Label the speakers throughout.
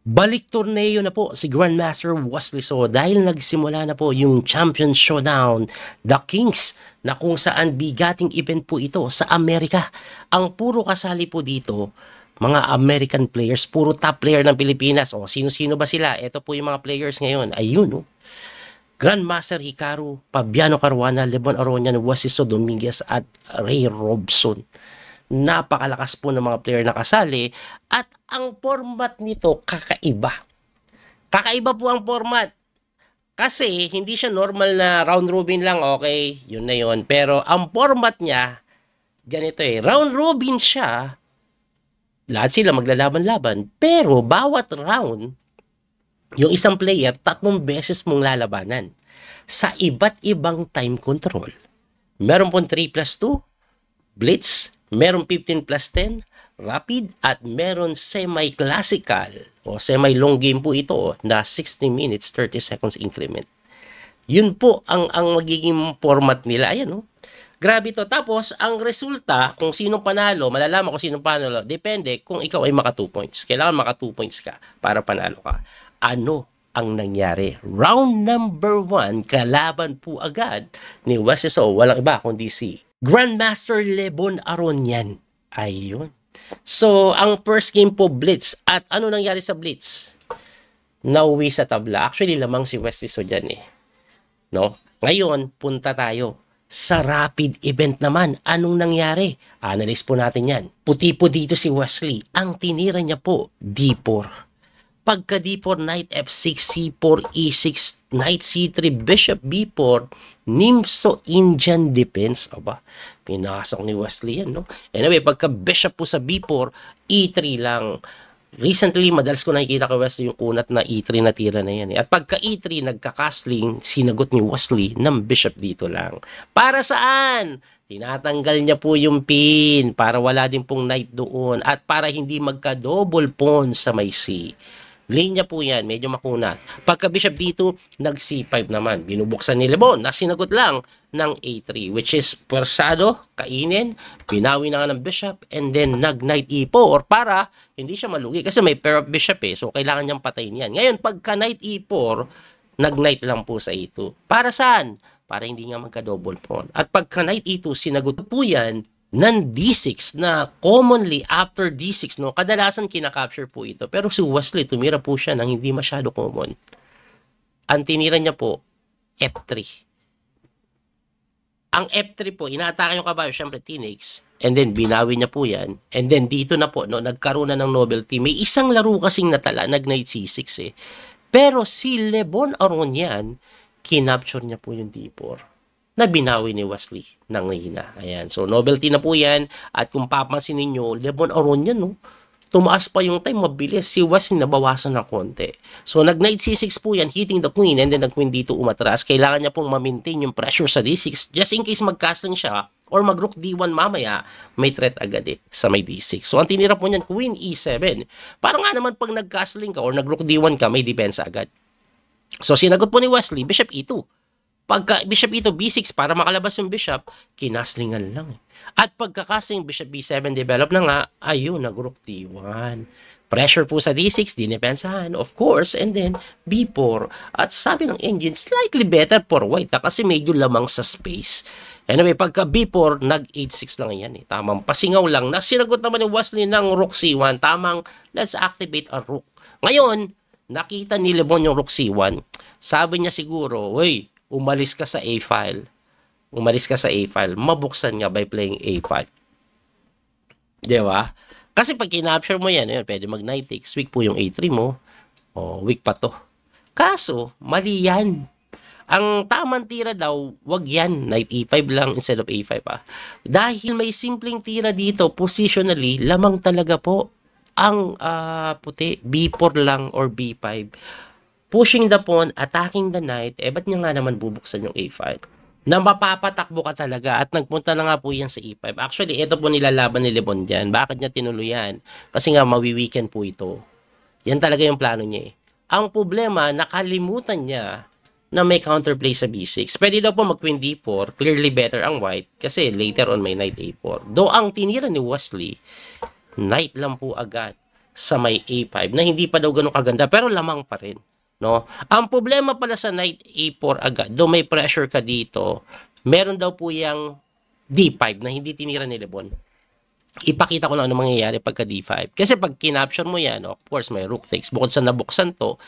Speaker 1: Balik torneo na po si Grandmaster Wesley So dahil nagsimula na po yung Champion Showdown, The Kings, na kung saan bigating event po ito sa Amerika. Ang puro kasali po dito, mga American players, puro top player ng Pilipinas. O sino-sino ba sila? Ito po yung mga players ngayon. Ayun, Grandmaster Hikaru, Fabiano Caruana, Lebon Aronian, Wesley So Dominguez at Ray Robson. Napakalakas po ng mga player na kasali at ang format nito kakaiba. Kakaiba po ang format. Kasi hindi siya normal na round robin lang, okay, yun na yun. Pero ang format niya, ganito round robin siya, lahat sila maglalaban-laban, pero bawat round, yung isang player, 3 beses mong lalabanan sa iba't ibang time control. Meron pong 3+2, Blitz, meron 15+10, Rapid, at meron semi-classical o semi-long game po ito na 60 minutes, 30 seconds increment. Yun po ang magiging format nila. Ayan, grabe to. Tapos, ang resulta, kung sinong panalo, malalaman kung sinong panalo, depende kung ikaw ay maka 2 points. Kailangan maka 2 points ka para panalo ka. Ano ang nangyari? Round number 1, kalaban po agad ni Wesley So. Walang iba kundi si Grandmaster Lebon Aronian. Ayun. So, ang first game po, Blitz. At ano nangyari sa Blitz? Nauwi sa tabla. Actually, lamang si Wesley So dyan No? Ngayon, punta tayo sa rapid event naman. Anong nangyari? Analyze po natin yan. Puti po dito si Wesley. Ang tinira niya po, D4. Pagka D4, Knight F6, C4, E6, Knight C3, Bishop B4, Nimso Indian Defense. Aba, pinasok ni Wesley yan, Anyway, pagka Bishop po sa B4, E3 lang. Recently, madalas ko nakikita kay Wesley yung kunat na E3 na tira na yan. At pagka E3, nagka-castling, sinagot ni Wesley ng Bishop dito lang. Para saan? Tinatanggal niya po yung pin para wala din pong Knight doon at para hindi magka-double pawn sa may C. Lane niya po yan, medyo makunat. Pagka Bishop dito, nag-C5 naman. Binubuksan ni Lebon na sinagot lang ng A3, which is persado, kainin, binawi na nga ng Bishop, and then nag-Knight E4 para hindi siya malugi. Kasi may pair of Bishop so kailangan niyang patayin yan. Ngayon, pagka Knight E4, nag-Knight lang po sa E2. Para saan? Para hindi nga magka-double pawn. At pagka Knight E2, sinagot po yan ng D6 na commonly after D6, kadalasan kinakapture po ito. Pero si Wesley, tumira po siya ng hindi masyado common. Ang tinira niya po, F3. Ang F3 po, inaatake yung kabayo, syempre teenage, and then binawi niya po yan, and then dito na po, nagkaroon na ng novelty. May isang laro kasing natala, nag-Knight C6 Pero si Lebon Aronian, kinapture niya po yung D4 na binawi ni Wesley ng hina. Ayan. So, novelty na po yan. At kung papansin ninyo, Lebon Aronian, tumaas pa yung time, mabilis. Si Wesley nabawasan ng konti. So, nag-Knight C6 po yan, hitting the Queen, and then nag-Queen D2 umatras. Kailangan niya pong ma-maintain yung pressure sa D6, just in case mag-castling siya, or mag-Rook D1 mamaya, may threat agad sa may D6. So, ang tinira po niyan, Queen E7. Parang nga naman pag nag-castling ka, or nag-Rook D1 ka, may depensa agad. So, sinagot po ni Wesley, Bishop E2. Pagka Bishop E2, B6, para makalabas yung Bishop, kinaslingan lang. At pagkakasling Bishop B7 develop na nga, ayun, nag-Rook D1. Pressure po sa D6, dinepensahan, of course, and then B4. At sabi ng engine, slightly better for white kasi medyo lamang sa space. Anyway, pagka B4, nag-H6 lang yan. Tamang pasingaw lang. Nasinagot naman ni Wesley ng Rook C1. Tamang, let's activate a Rook. Ngayon, nakita ni Lebon yung Rook C1. Sabi niya siguro, uy, umalis ka sa A-file. Umalis ka sa A-file. Mabuksan nga by playing A5. Di ba? Kasi pag kinapture mo yan, pwede mag-Knight takes. Weak po yung A3 mo. O, weak pa to. Kaso, mali yan. Ang tamang tira daw, wag yan. Knight E5 lang instead of A5 Dahil may simpleng tira dito, positionally, lamang talaga po ang puti. B4 lang or B5. Pushing the pawn, attacking the knight, ba't niya nga naman bubuksan yung A5? Na mapapatakbo ka talaga at nagpunta na nga po yan sa E5. Actually, ito po nilalaban ni Lebon dyan. Bakit niya tinuluyan? Kasi nga, mawi-weekend po ito. Yan talaga yung plano niya Ang problema, nakalimutan niya na may counterplay sa B6. Pwede daw po mag-Queen D4, clearly better ang white, kasi later on may Knight A4. Though ang tinira ni Wesley, Knight lang po agad. sa may A5 na hindi pa daw ganun kaganda pero lamang pa rin, no? Ang problema pala sa knight A4 agad, do may pressure ka dito, meron daw po yang D5 na hindi tinira ni Lebon. Ipakita ko lang ano mangyayari pagka D5. Kasi pag kinapture mo yan, of course, may rook takes. Bukod sa nabuksan to,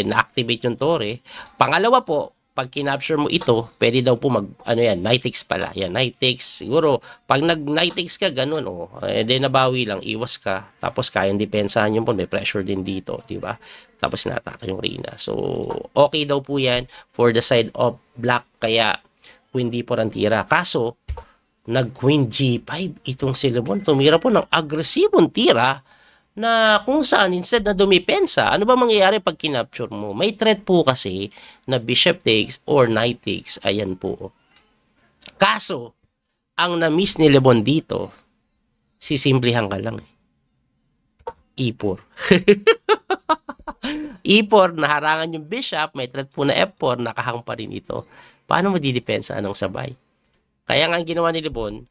Speaker 1: na-activate yung tore. Pangalawa po, pag kinapture mo ito, pwede daw po knight takes pala. Yan, knight takes. Siguro, pag nag-knight takes ka, ganun, then nabawi lang, iwas ka. Tapos, kayang depensahan yun po, may pressure din dito, di ba? Tapos, sinatake yung Reyna. So, okay daw po yan for the side of black. Kaya, Queen D4 ang tira. Kaso, nag-Queen G5 itong si Lebon. Tumira po ng agresibong tira na kung saan instead na dumipensa, ano ba mangyayari pag kinapture mo? May threat po kasi na bishop takes or knight takes. Ayan po. Kaso, ang na-miss ni Lebon dito, sisimplihan ka lang. E4. E4, naharangan yung bishop, may threat po na F4, nakahang pa rin ito. Paano mo didepensa ng sabay? Kaya nga ang ginawa ni Lebon,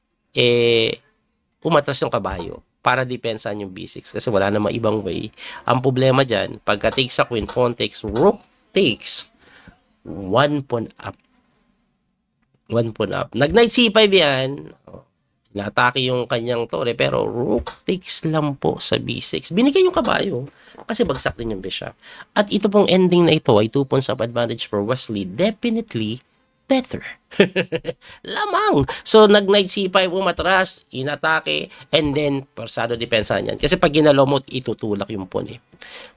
Speaker 1: umatras yung kabayo para depensahan yung B6 kasi wala namang ibang way. Ang problema dyan, pagka takes sa queen, pawn takes, rook takes, 1 pawn up. 1 pawn up. Nag-knight C5 yan, natake yung kanyang tore, pero rook takes lang po sa B6. Binigay yung kabayo kasi bagsak din yung bishop. At ito pong ending na ito ay 2 pawns up advantage for Wesley. Definitely better. Lamang. So, nag-knight C5 umatras, inatake, and then, persado depensa niyan. Kasi pag ginalomot, itutulak yung pawn eh.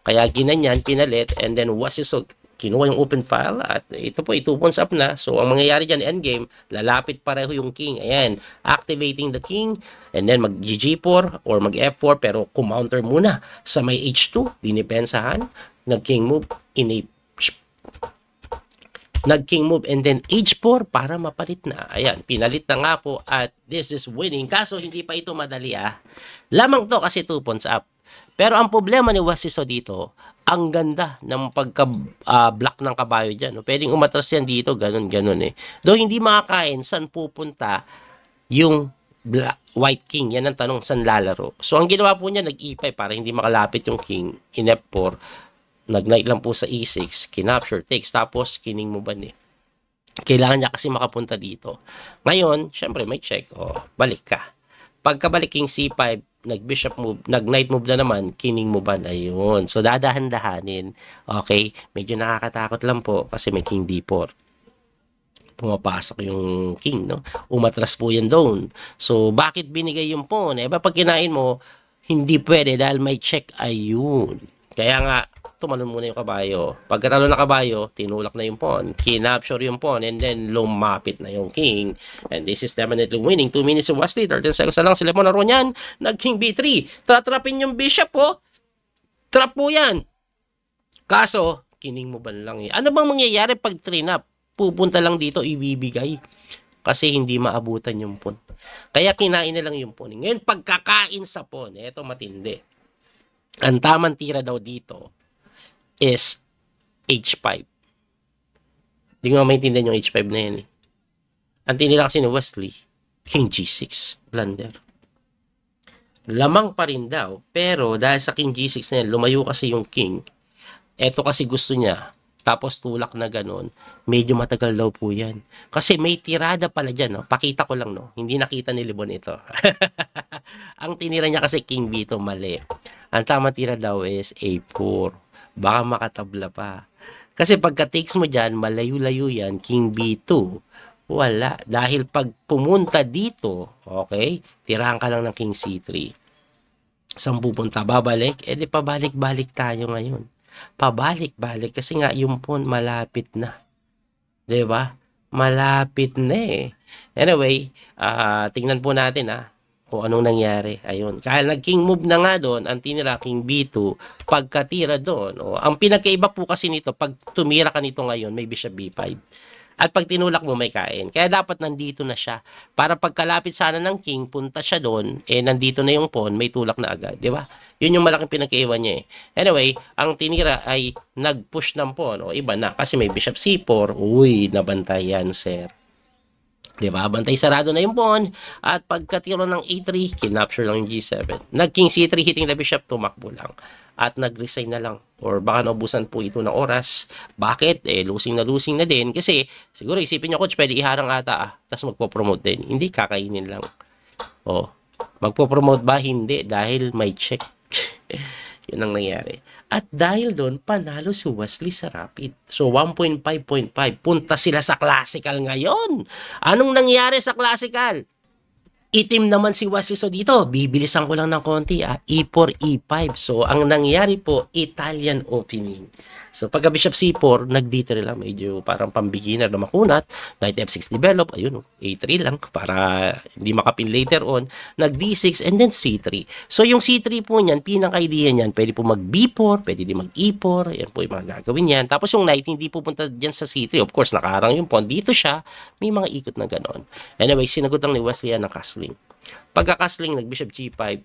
Speaker 1: Kaya ginanyan, pinalit, and then so, kinuha yung open file, at ito po, 2 pawns up na. So, ang mangyayari dyan, endgame, lalapit pareho yung king. Ayan, activating the king, and then mag-G4 or mag-F4, pero kumounter muna sa may H2, dinipensahan, nag-king move, nag-king move and then H4 para mapalit na. Ayan, pinalit na nga po at this is winning. Kaso hindi pa ito madali Lamang to kasi 2 pawns up. Pero ang problema ni Wasiso dito, ang ganda ng pagka-block ng kabayo dyan. Pwedeng umatras yan dito, ganun eh. Though hindi makakain, saan pupunta yung white king? Yan ang tanong, saan lalaro? So ang ginawa po niya, nag-E5 para hindi makalapit yung king in F4. Nag-knight lang po sa E6, kinapture, takes, tapos kining mo ba ni? Kailangan niya kasi makapunta dito. Ngayon, syempre may check, balik ka. Pagkabalik king C5, nag-bishop move, nag-knight move na naman, kining mo ba na yun. So, dadahan-dahanin. Okay, medyo nakakatakot lang po kasi may king D4. Pumapasok yung king, no? Umatras po yan doon. So, bakit binigay yung pawn? Pag kinain mo, hindi pwede dahil may check, ayun. Kaya nga, tumalon muna yung kabayo. Pagkatalo na kabayo, tinulak na yung pawn. Kinapture yung pawn and then lumapit na yung king. And this is definitely winning. 2 minutes of Wesley. 13 seconds na lang. Si Lebon na ron yan. Nag-king B3. Tratrapin yung bishop po. Trap po yan. Kaso, kining mo ba lang eh. Ano bang mangyayari pag trinap? Pupunta lang dito, ibibigay. Kasi hindi maabutan yung pawn. Kaya kinain na lang yung pawn. Ngayon, pagkakain sa pawn, eto matindi. Ang tamang tira daw dito is H5. Hindi nga maintindihan yung H5 na yan eh. Ang tinira kasi ni Wesley, King G6, blunder. Lamang pa rin daw, pero dahil sa King G6 na yan, lumayo kasi yung king. Eto kasi gusto niya, tapos tulak na ganun, medyo matagal daw po yan. Kasi may tirada pala dyan, no? Pakita ko lang, no? Hindi nakita ni Lebon ito. Ang tinira niya kasi King B ito, mali. Ang tamang tira daw is A4. Baka makatabla pa. Kasi pagka takes mo dyan, malayo-layo yan, King B2. Wala. Dahil pag pumunta dito, okay, tirahan ka lang ng King C3. Saan pupunta? Babalik? Di pabalik-balik tayo ngayon. Pabalik-balik. Kasi nga, yung pawn malapit na. Diba? Malapit na eh. Anyway, tingnan po natin kung anong nangyari. Ayun. Kaya nag-king move na nga doon, ang tinira king B2, pagkatira doon. Ang pinakaiba po kasi nito, pag tumira ka nito ngayon, may bishop B5. At pag tinulak mo, may kain. Kaya dapat nandito na siya. Para pagkalapit sana ng king, punta siya doon, nandito na yung pawn, may tulak na agad. Di ba? Yun yung malaking pinakaiba niya eh. Anyway, ang tinira ay nag-push ng pawn. Iba na. Kasi may bishop C4. Uy, nabantay yan, sir. Di ba? Bantay sarado na yung pawn. At pagkatiro ng A3, kinapture lang yung G7. Nag-King C3, hitting the bishop, tumakbo lang. At nag-resign na lang. Or baka naubusan po ito ng oras. Bakit? Losing na din. Kasi, siguro isipin nyo, coach, pwede iharang ata. Tapos magpo-promote din. Hindi, kakainin lang. Magpo-promote ba? Hindi. Dahil may check. Yun ang nangyari. At dahil doon, panalo si Wesley sa Rapid. So, 1.5.5. Punta sila sa Classical ngayon. Anong nangyari sa Classical? Itim naman si Wesley. So, dito, bibilisan ko lang ng konti. E4, E5. So, ang nangyari po, Italian opening. So, pagka Bishop C4, nag-D3 lang. Medyo parang pang-beginner na makunat. Knight F6 develop. Ayun, A3 lang para hindi makapin later on. Nag-D6 and then C3. So, yung C3 po niyan, pinaka-idea niyan, pwede po mag-B4, pwede din mag-E4. Yan po yung mga gagawin niyan. Tapos yung knight, hindi pupunta dyan sa C3. Of course, nakaharang yung pawn. Dito siya, may mga ikot na ganon. Anyway, sinagot lang ni Wesley yan ng castling. Pagka-castling, nag-Bishop G5,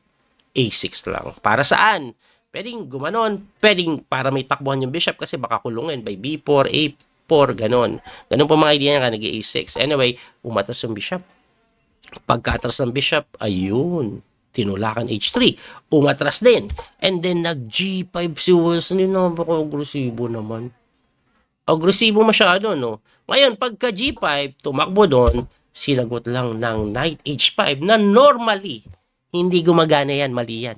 Speaker 1: A6 lang. Para saan? Pwedeng gumanon, pwedeng para may takbuhan yung bishop kasi baka kulungin by B4, A4, ganon. Ganon po mga idea niya, nag-A6. Anyway, umatas yung bishop. Pagkatras ng bishop, ayun, tinulakan H3. Umatras din. And then, nag-G5 si Wesley. Napaka-agresibo naman. Agresibo masyado, no? Ngayon, pagka G5, tumakbo doon, sinagot lang ng Knight H5 na normally, hindi gumagana yan, mali yan.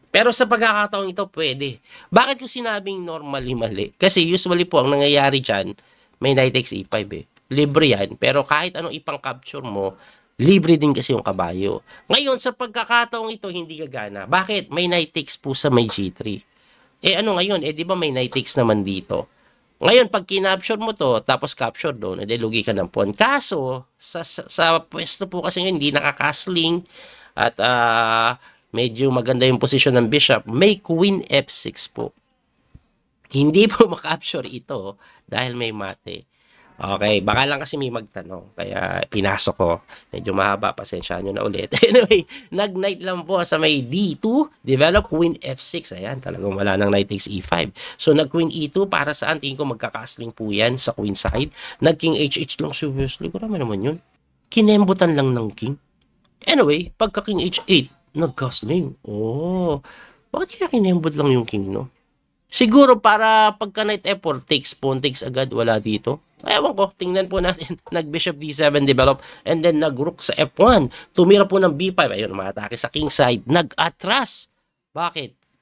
Speaker 1: Pero sa pagkakataong ito, pwede. Bakit ko sinabing normally mali? Kasi usually po, ang nangyayari dyan, may knight takes e5 eh. Libre yan. Pero kahit anong ipang-capture mo, libre din kasi yung kabayo. Ngayon, sa pagkakataong ito, hindi gagana. Bakit? May knight takes po sa may g3. Ano ngayon? Di ba may knight takes naman dito? Ngayon, pag kinapture mo to, tapos capture doon, lugi ka ng pawn. Kaso, sa pwesto po kasi hindi nakakasling at medyo maganda yung posisyon ng bishop, may queen f6 po. Hindi po makapture ito dahil may mate. Okay, baka lang kasi may magtanong. Kaya pinasok ko. Medyo mahaba, pasensya nyo na ulit. Anyway, nag-knight lang po sa may d2, develop queen f6. Ayan, talagang wala nang knight takes e5. So, nag-queen e2, para saan? Tingin ko magkakasling po yan sa queen side. Nag-king h8 lang si Wesley. Kurama naman yun. Kinembutan lang ng king. Anyway, pagka-king h8, nag-castling. Bakit kaya kinembot lang yung king, no? Siguro para pagka knight f4, takes pawn, takes agad, wala dito. Ewan ko, tingnan po natin. Nag-bishop d7 develop, and then nag-rook sa f1. Tumira po ng b5. Ayun, umatake sa king side. Nag-atras. Bakit?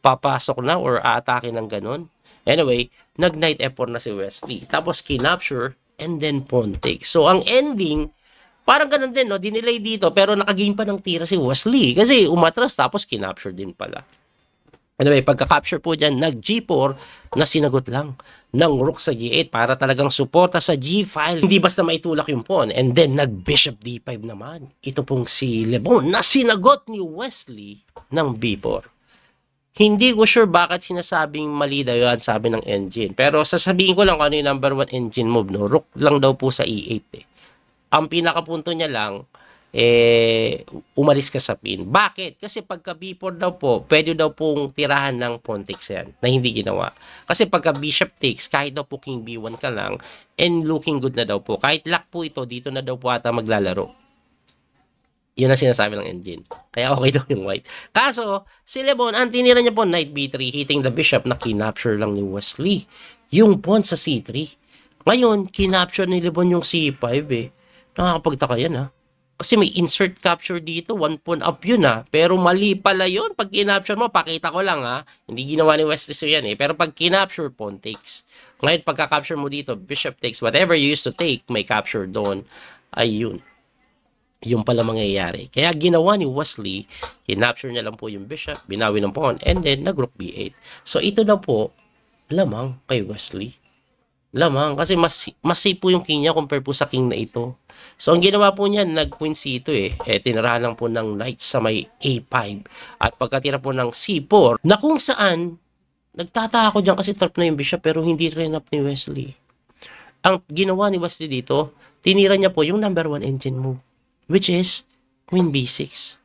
Speaker 1: Papasok na or aatake ng ganon? Anyway, nag-knight f4 na si Wesley. Tapos kinapture, and then pawn takes. So, ang ending, parang ganun din, no? Dinelay dito, pero nakagain pa ng tira si Wesley. Kasi umatras, tapos kinapture din pala. Anyway, pagka-capture po dyan, nag-G4 na sinagot lang ng rook sa G8 para talagang suporta sa G5. Hindi basta maitulak yung pawn. And then, nag-Bishop D5 naman. Ito pong si Lebon na sinagot ni Wesley ng B4. Hindi ko sure bakit sinasabing mali daw yan, sabi ng engine. Pero sasabihin ko lang kung ano yung number 1 engine move. No? Rook lang daw po sa E8 eh. Ang pinakapunto niya lang, umalis ka sa pin. Bakit? Kasi pagka B4 daw po, pwede daw pong tirahan ng pawn takes yan, na hindi ginawa. Kasi pagka bishop takes, kahit daw po king B1 ka lang, and looking good na daw po. Kahit lock po ito, dito na daw po ata maglalaro. Yun ang sinasabi ng engine. Kaya okay daw yung white. Kaso, si Lebon, ang tinira niya po, knight B3, hitting the bishop, na kinapture lang ni Wesley. Yung pawn sa C3. Ngayon, kinapture ni Lebon yung C5 eh. Nakakapagtaka yan ha. Kasi may insert capture dito, 1 pawn up yun ha. Pero mali pala yun. Pag kinapture mo, pakita ko lang ha. Hindi ginawa ni Wesley so yan eh. Pero pag kinapture, pawn takes. Ngayon, pagka-capture mo dito, bishop takes, whatever you used to take, may capture doon. Ayun. Yung pala mangyayari. Kaya ginawa ni Wesley, kinapture niya lang po yung bishop, binawi ng pawn, and then nag-rook B8. So ito na po, lamang kay Wesley. Lamang. Kasi mas safe po yung king niya compare po sa king na ito. So, ang ginawa po niya, nag-queen C2 tinirahan lang po ng knight sa may A5. At pagkatira po ng C4, na kung saan, nagtataka ako dyan kasi trap na yung bishop pero hindi rin up ni Wesley. Ang ginawa ni Wesley dito, tinira niya po yung number 1 engine move, which is queen B6.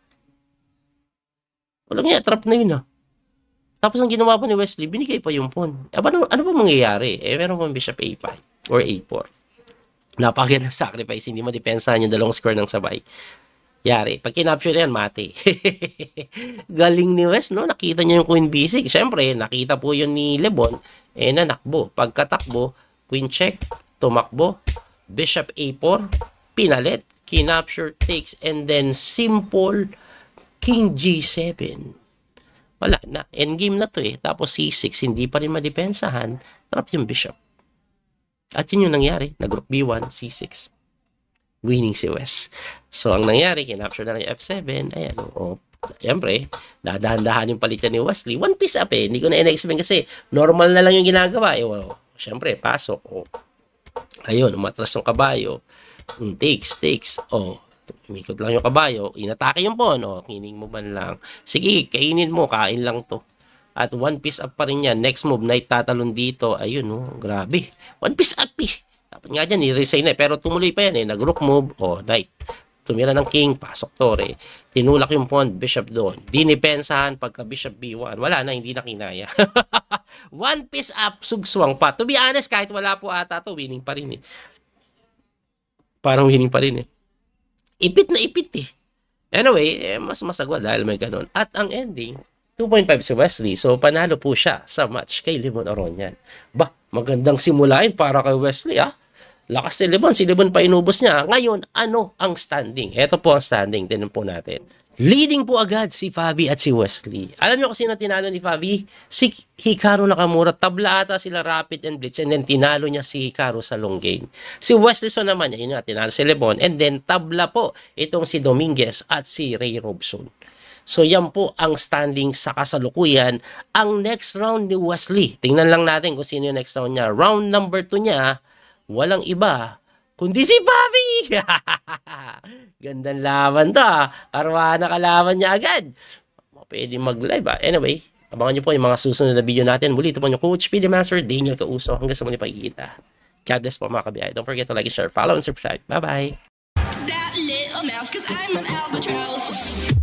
Speaker 1: Wala nga, trap na yun Tapos ang ginawa po ni Wesley, binigay pa yung pawn. Ano ba mangyayari? Meron pong bishop A5 or A4. Napakagandang sacrifice, hindi madepensahan yung dalawang square ng sabay. Yari. Pag kinapture yan, mati. Galing ni West, no? Nakita niya yung Queen B6. Siyempre, nakita po yun ni Lebon. Nanakbo. Pagkatakbo, Queen check, tumakbo, Bishop A4, pinalit, kinapture, takes, and then simple King G7. Wala na. Endgame na to eh. Tapos C6, hindi pa rin madepensahan. Trap yung Bishop. At yun yung nangyari. Nag-rook B1, C6. Winning si West. So, ang nangyari, kinapture na ng F7. Ayan, siyempre, dadahan-dahan yung palit ni Wesley. One piece up eh. Hindi ko na in-explain kasi normal na lang yung ginagawa. Siyempre, pasok. Ayun, umatras yung kabayo. Takes. Umikot lang yung kabayo. Inatake yung pawn. Kining mo man lang. Sige, kainin mo. Kain lang to. At one piece up pa rin yan. Next move, knight tatalon dito. Ayun, grabe. One piece up eh. Dapat nga dyan, i-resign na. Pero tumuloy pa yan eh. Nag-rook move. Knight. Tumira ng king. Pasok tore. Tinulak yung pawn. Bishop doon. Dinipensahan pagka bishop b1. Wala na. Hindi na kinaya. One piece up. Sugswang pa. To be honest, kahit wala po ata to, winning pa rin eh. Parang winning pa rin eh. Ipit na ipit eh. Anyway, mas masagwa dahil may ganun. At ang ending, 2.5 si Wesley. So, panalo po siya sa match kay Lebon Aronian. Magandang simulain para kay Wesley, Lakas ni Lebon. Si Lebon pa inubos niya. Ngayon, ano ang standing? Ito po ang standing. Tignan po natin. Leading po agad si Fabi at si Wesley. Alam niyo kung sino tinalo ni Fabi? Si Hikaru Nakamura. Tabla ata sila Rapid and Blitz. And then, tinalo niya si Hikaru sa long game. Si Wesley naman, yun nga, tinalo si Lebon. And then, tabla po itong si Dominguez at si Ray Robson. So, yan po ang standing sa kasalukuyan. Ang next round ni Wesley. Tingnan lang natin kung sino yung next round niya. Round number 2 niya, walang iba, kundi si Fabi! Gandang laban to, Karwa na kalaban niya agad. Pwede mag-live, Anyway, abangan niyo po yung mga susunod na video natin. Muli, ito po yung Coach PD Master, Daniel Causo. Hanggang sa muli pagkikita. God bless po mga kabiyay. Don't forget to like, share, follow, and subscribe. Bye-bye!
Speaker 2: That little mouse, 'cause I'm an albatross.